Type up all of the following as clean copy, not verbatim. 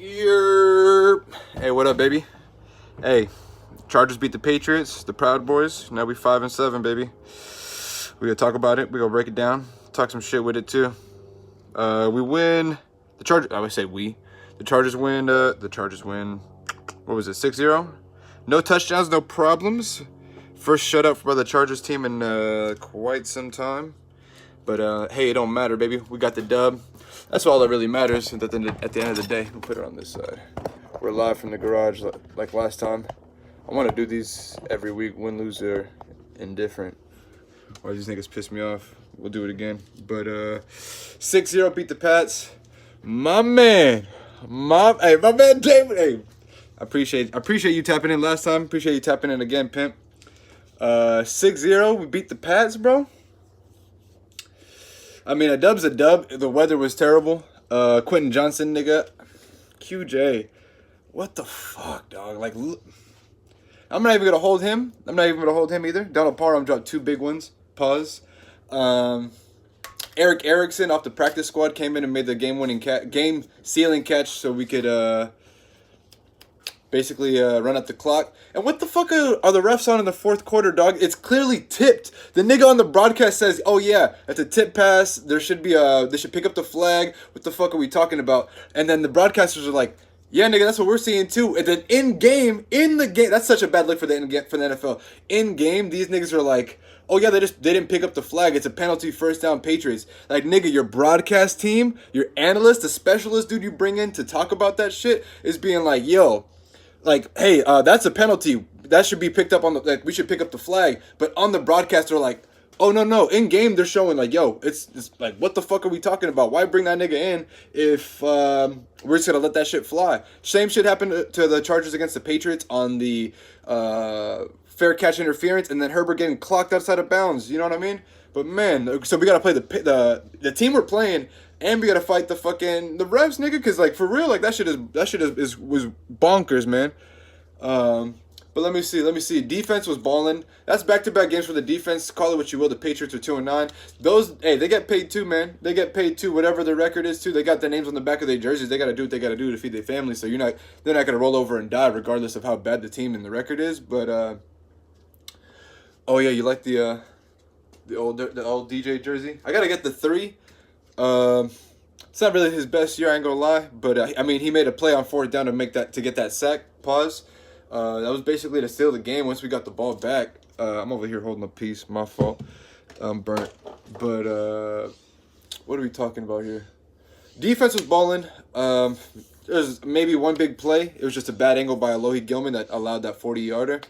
Hey, what up, baby? Hey, Chargers beat the Patriots, the Proud Boys. Now we 5-7, baby. We gonna talk about it. We gonna break it down. Talk some shit with it too. We win. The Chargers. I would say we. The Chargers win. The Chargers win. What was it? 6-0. No touchdowns, no problems. First shutout by the Chargers team in quite some time. But hey, it don't matter, baby. We got the dub. That's all that really matters. At the end of the day, we'll put it on this side. We're live from the garage like last time. I want to do these every week, win, lose, or indifferent. Why these niggas piss me off? We'll do it again. But 6-0 beat the Pats. My man, my man David. Hey, I appreciate you tapping in last time. Appreciate you tapping in again, pimp. 6-0, we beat the Pats, bro. I mean, a dub's a dub. The weather was terrible. Quentin Johnson, nigga. QJ. What the fuck, dog? Like, I'm not even going to hold him. I'm not even going to hold him either. Donald Parham dropped 2 big ones. Pause. Eric Erickson off the practice squad came in and made the game-sealing catch so we could basically run up the clock. And what the fuck are the refs on in the fourth quarter, dog? It's clearly tipped. The nigga on the broadcast says, "Oh yeah, it's a tip pass. There should be they should pick up the flag. What the fuck are we talking about?" And then the broadcasters are like, "Yeah, nigga, that's what we're seeing too." And then in the game, that's such a bad look for the NFL. In game, these niggas are like, "Oh yeah, they didn't pick up the flag. It's a penalty, first down, Patriots." Like, nigga, your broadcast team, your analyst, the specialist dude you bring in to talk about that shit is being like, "Yo, like, hey, that's a penalty. That should be picked up on the, like, we should pick up the flag." But on the broadcast, they're like, "Oh, no. In game, they're showing like, yo, it's like, what the fuck are we talking about? Why bring that nigga in if we're just gonna let that shit fly?" Same shit happened to the Chargers against the Patriots on the fair catch interference, and then Herbert getting clocked outside of bounds. You know what I mean? But man, so we gotta play the team we're playing. And we gotta fight the refs, nigga, cause like for real, like that shit was bonkers, man. But let me see. Defense was balling. That's back-to-back games for the defense. Call it what you will. The Patriots are 2-9. They get paid too, man. They get paid too. Whatever their record is too. They got their names on the back of their jerseys. They gotta do what they gotta do to feed their family. So they're not gonna roll over and die regardless of how bad the team and the record is. But oh yeah, you like the old DJ jersey? I gotta get the 3. It's not really his best year, I ain't gonna lie, but I mean, he made a play on 4th down to get that sack. Pause. That was basically to steal the game once we got the ball back. I'm over here holding a piece, my fault. I'm burnt. But what are we talking about here? Defense was balling. There's maybe one big play. It was just a bad angle by Alohi Gilman that allowed that 40-yarder.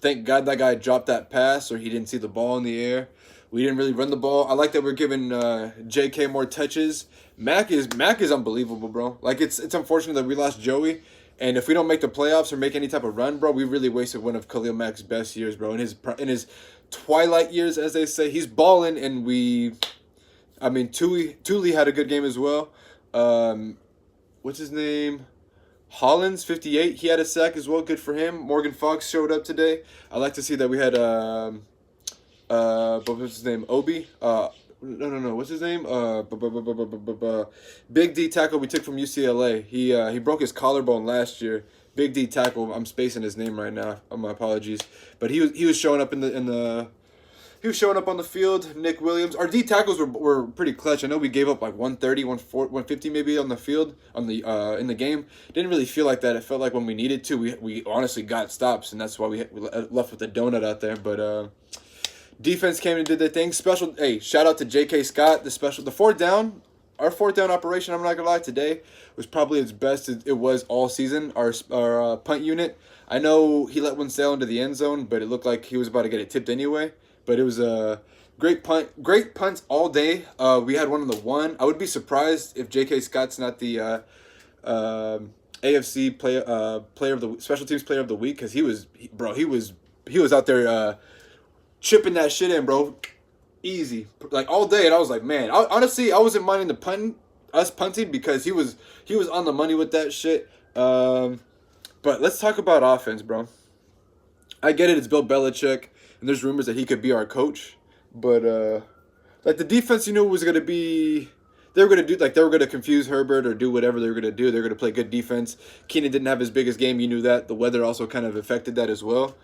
Thank God that guy dropped that pass, or he didn't see the ball in the air. We didn't really run the ball. I like that we're giving JK more touches. Mac is unbelievable, bro. Like, it's unfortunate that we lost Joey, and if we don't make the playoffs or make any type of run, bro, we really wasted one of Khalil Mack's best years, bro. In his twilight years, as they say, he's balling, and Thule had a good game as well. What's his name? Hollins, 58. He had a sack as well. Good for him. Morgan Fox showed up today. I like to see that we had what was his name? Obi? No. What's his name? Big D tackle we took from UCLA. He broke his collarbone last year. Big D tackle. I'm spacing his name right now. My apologies. But he was showing up he was showing up on the field. Nick Williams. Our D tackles were pretty clutch. I know we gave up like 130, 150 maybe on the field in the game. Didn't really feel like that. It felt like when we needed to, we honestly got stops, and that's why we left with the donut out there. But defense came and did their thing. Shout out to J.K. Scott. The 4th down, our 4th down operation, I'm not gonna lie, today was probably its best it was all season. Our punt unit. I know he let one sail into the end zone, but it looked like he was about to get it tipped anyway. But it was a great punts all day. We had one on the 1. I would be surprised if J.K. Scott's not the AFC player of the special teams player of the week, because he was out there chipping that shit in, bro. Easy. Like, all day. And I was like, man, honestly, I wasn't minding us punting because he was on the money with that shit. But let's talk about offense, bro. I get it. It's Bill Belichick, and there's rumors that he could be our coach. But, like, the defense, was going to be they were gonna do they were gonna confuse Herbert or do whatever they were gonna do. They're gonna play good defense. Keenan didn't have his biggest game. You knew that. The weather also kind of affected that as well.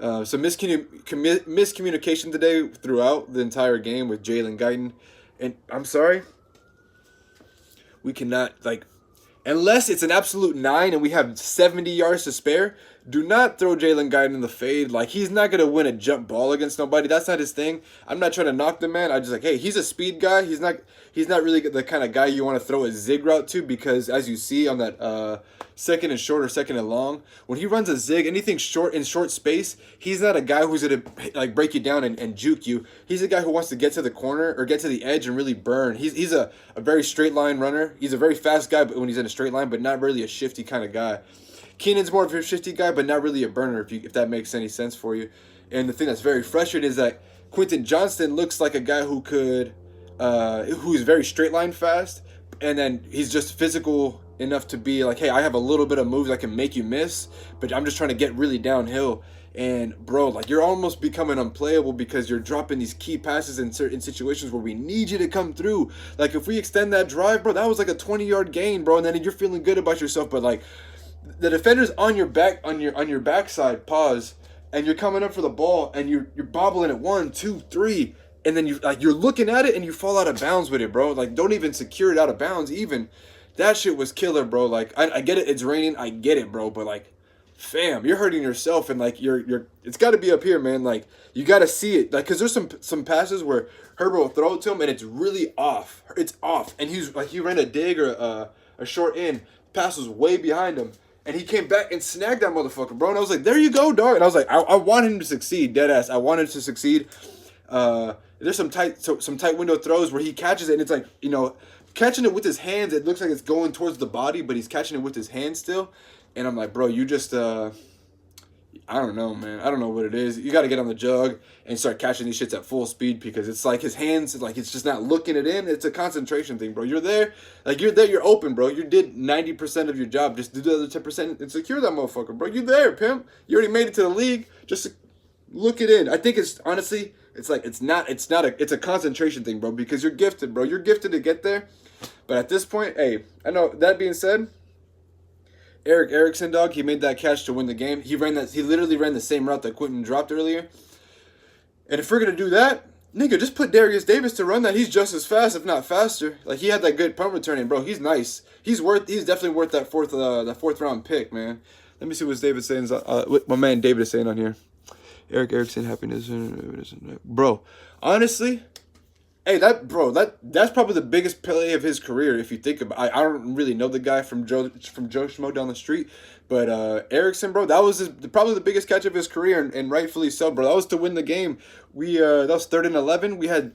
So miscommunication today throughout the entire game with Jalen Guyton, and I'm sorry, we cannot unless it's an absolute 9 and we have 70 yards to spare. Do not throw Jalen Guyton in the fade. Like, he's not going to win a jump ball against nobody. That's not his thing. I'm not trying to knock the man. I just hey, he's a speed guy. He's not really the kind of guy you want to throw a zig route to, because as you see on that second and short or second and long, when he runs a zig, anything short in short space, he's not a guy who's going to break you down and juke you. He's a guy who wants to get to the corner or get to the edge and really burn. He's a very straight line runner. He's a very fast guy when he's in a straight line, but not really a shifty kind of guy. Keenan's more of a shifty guy, but not really a burner, if that makes any sense for you. And the thing that's very frustrating is that Quentin Johnston looks like a guy who who's very straight line fast, and then he's just physical enough to be like, hey, I have a little bit of moves I can make you miss, but I'm just trying to get really downhill. And bro, you're almost becoming unplayable because you're dropping these key passes in certain situations where we need you to come through. Like, if we extend that drive, bro, that was like a 20-yard gain, bro, and then you're feeling good about yourself, but the defender's on your back, on your backside, pause, and you're coming up for the ball, and you're bobbling it 1, 2, 3, and then you're looking at it and you fall out of bounds with it, bro. Don't even secure it out of bounds. Even that shit was killer, bro. I get it, it's raining, I get it, bro, but fam, you're hurting yourself, and you're it's got to be up here, man. You got to see it, because there's some passes where Herbert will throw it to him and it's really off. It's off, and he ran a dig or a short in, pass was way behind him. And he came back and snagged that motherfucker, bro. And I was like, there you go, dog. And I was like, I want him to succeed, dead ass. I want him to succeed. There's some tight window throws where he catches it, and it's catching it with his hands. It looks like it's going towards the body, but he's catching it with his hands still. And I'm like, bro, you just, I don't know, man. I don't know what it is. You got to get on the jug and start catching these shits at full speed, because it's like his hands, it's just not looking it in. It's a concentration thing, bro. You're there, you're open, bro. You did 90% of your job. Just do the other 10% and secure that motherfucker, bro. You there, pimp. You already made it to the league. Just look it in. I think it's honestly, it's a concentration thing, bro, because you're gifted, bro. You're gifted to get there. But at this point, hey, I know, that being said, Eric Erickson, dog, he made that catch to win the game. He literally ran the same route that Quentin dropped earlier. And if we're going to do that, nigga, just put Darius Davis to run that. He's just as fast, if not faster. He had that good punt return, and bro, he's nice. He's definitely worth that fourth round pick, man. Let me see what David's saying. What my man David is saying on here. Eric Erickson, happiness, bro. Honestly, hey, that's probably the biggest play of his career if you think about it. I don't really know the guy from Joe Schmo down the street, but Erickson, bro, that was probably the biggest catch of his career, and rightfully so, bro. That was to win the game. That was 3rd and 11. We had,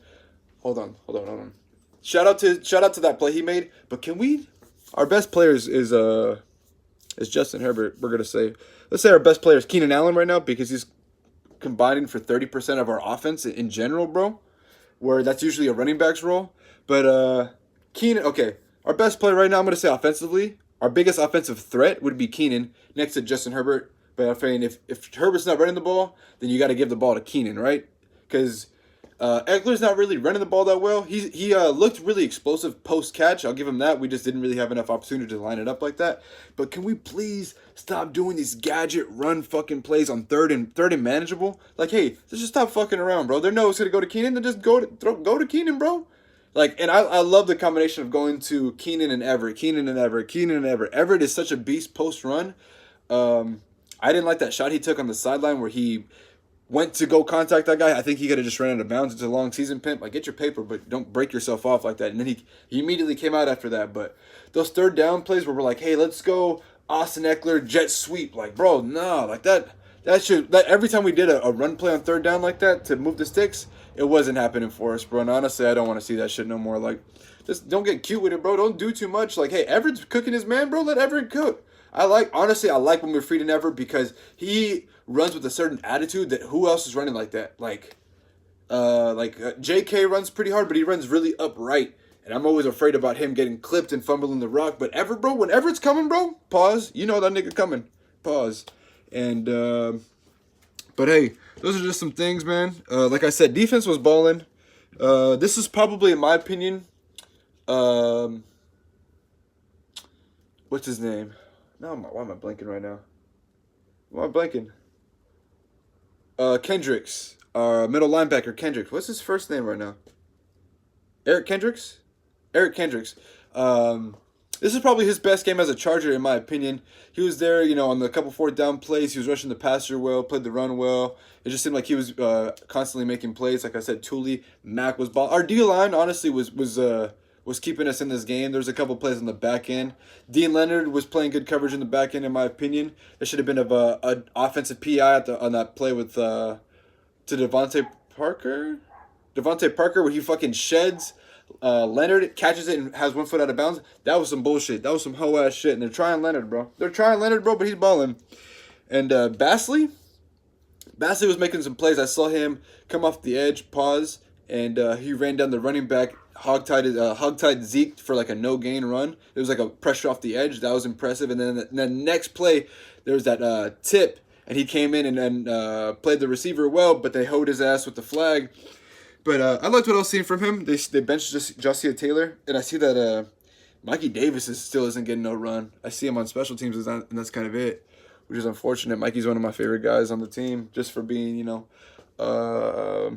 hold on. Shout out to that play he made. But our best player is Justin Herbert. We're gonna say, let's say our best player is Keenan Allen right now, because he's combining for 30% of our offense in general, bro. Where that's usually a running back's role. But Keenan, okay, our best player right now, I'm going to say offensively, our biggest offensive threat would be Keenan next to Justin Herbert. But I'm saying if Herbert's not running the ball, then you got to give the ball to Keenan, right? Because Eckler's not really running the ball that well. He looked really explosive post-catch. I'll give him that. We just didn't really have enough opportunity to line it up like that. But can we please stop doing these gadget run fucking plays on third and manageable? Hey, let's just stop fucking around, bro. They know it's going to go to Keenan. Then just go to Keenan, bro. And I love the combination of going to Keenan and Everett. Everett is such a beast post-run. I didn't like that shot he took on the sideline where he went to go contact that guy. I think he could have just ran out of bounds. It's a long season, pimp. Get your paper, but don't break yourself off like that. And then he immediately came out after that. But those third down plays where we're like, hey, let's go Austin Eckler jet sweep. Bro, no, that every time we did a run play on third down like that to move the sticks, it wasn't happening for us, bro. And honestly, I don't want to see that shit no more. Just don't get cute with it, bro. Don't do too much. Hey, Everett's cooking his man, bro. Let Everett cook. I like when we're feeding Everett, because he runs with a certain attitude that who else is running like that? J.K. runs pretty hard, but he runs really upright. And I'm always afraid about him getting clipped and fumbling the rock. But Everett, bro, when Everett's coming, bro, pause. You know that nigga coming. Pause. And, but hey, those are just some things, man. Like I said, defense was balling. This is probably, in my opinion, Um, what's his name? No, why am I blanking right now? Why am I blanking? Kendricks. Middle linebacker Kendricks. What's his first name right now? Eric Kendricks? Eric Kendricks. Um, this is probably his best game as a Charger, in my opinion. He was there, on the couple fourth down plays. He was rushing the passer well, played the run well. It just seemed like he was constantly making plays. Like I said, Tooley, Mack was ball. Our D line honestly was keeping us in this game. There was a couple plays on the back end. Dean Leonard was playing good coverage in the back end, in my opinion. There should have been an offensive PI on that play with to Devontae Parker. Devontae Parker, where he fucking sheds Leonard, catches it and has 1 foot out of bounds. That was some bullshit. That was some hoe ass shit. And they're trying Leonard, bro. But he's balling. And Basley was making some plays. I saw him come off the edge, pause, and he ran down the running back, hogtied Zeke for like a no gain run. It was like a pressure off the edge. That was impressive. And then the next play, there was that tip, and he came in and played the receiver well, but they hoed his ass with the flag. But I liked what I was seeing from him. They benched Josiah Taylor, and I see that Mikey Davis still isn't getting no run. I see him on special teams, and that's kind of it, which is unfortunate. Mikey's one of my favorite guys on the team, just for being, a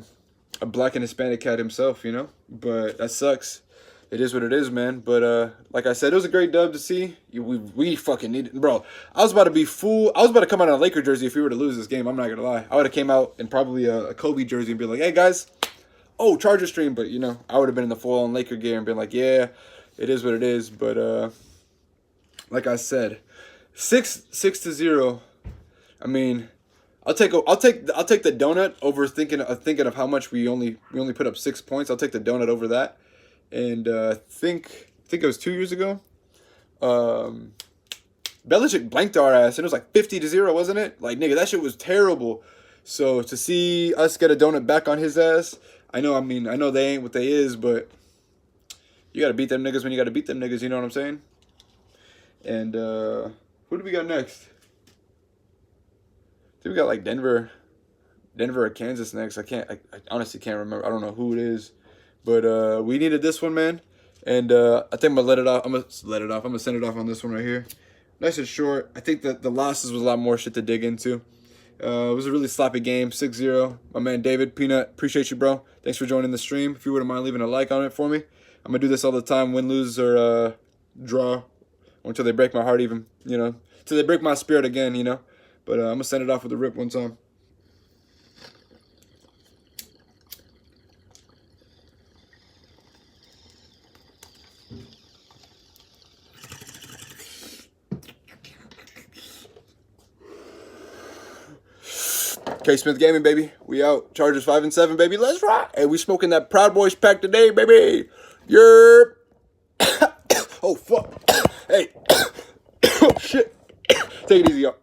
black and Hispanic cat himself, But that sucks. It is what it is, man. But like I said, it was a great dub to see. We fucking needed it. Bro, I was about to be fool. I was about to come out in a Laker jersey if we were to lose this game. I'm not going to lie. I would have came out in probably a Kobe jersey and be like, hey, guys. Oh, Charger stream, but I would have been in the full-on Laker gear and been like, yeah, it is what it is. But like I said, 6-0. I mean, I'll take the donut over thinking of how much we only put up 6 points. I'll take the donut over that. And think it was 2 years ago. Belichick blanked our ass, and it was like 50-0, wasn't it? Like, nigga, that shit was terrible. So to see us get a donut back on his ass. I know they ain't what they is, but you got to beat them niggas when you got to beat them niggas, you know what I'm saying? And who do we got next? I think we got like Denver or Kansas next. I honestly can't remember. I don't know who it is. But we needed this one, man. And I think I'm going to let it off. I'm going to send it off on this one right here. Nice and short. I think that the losses was a lot more shit to dig into. It was a really sloppy game, 6-0. My man David, Peanut, appreciate you, bro. Thanks for joining the stream. If you wouldn't mind leaving a like on it for me. I'm going to do this all the time, win, lose, or draw, until they break my heart even, till they break my spirit again, But I'm going to send it off with a rip one time. K Smith Gaming, baby. We out. Chargers 5-7, baby. Let's rock. Hey, we smoking that Proud Boys pack today, baby. Yerp. Oh, fuck. Hey. Oh, shit. Take it easy, y'all.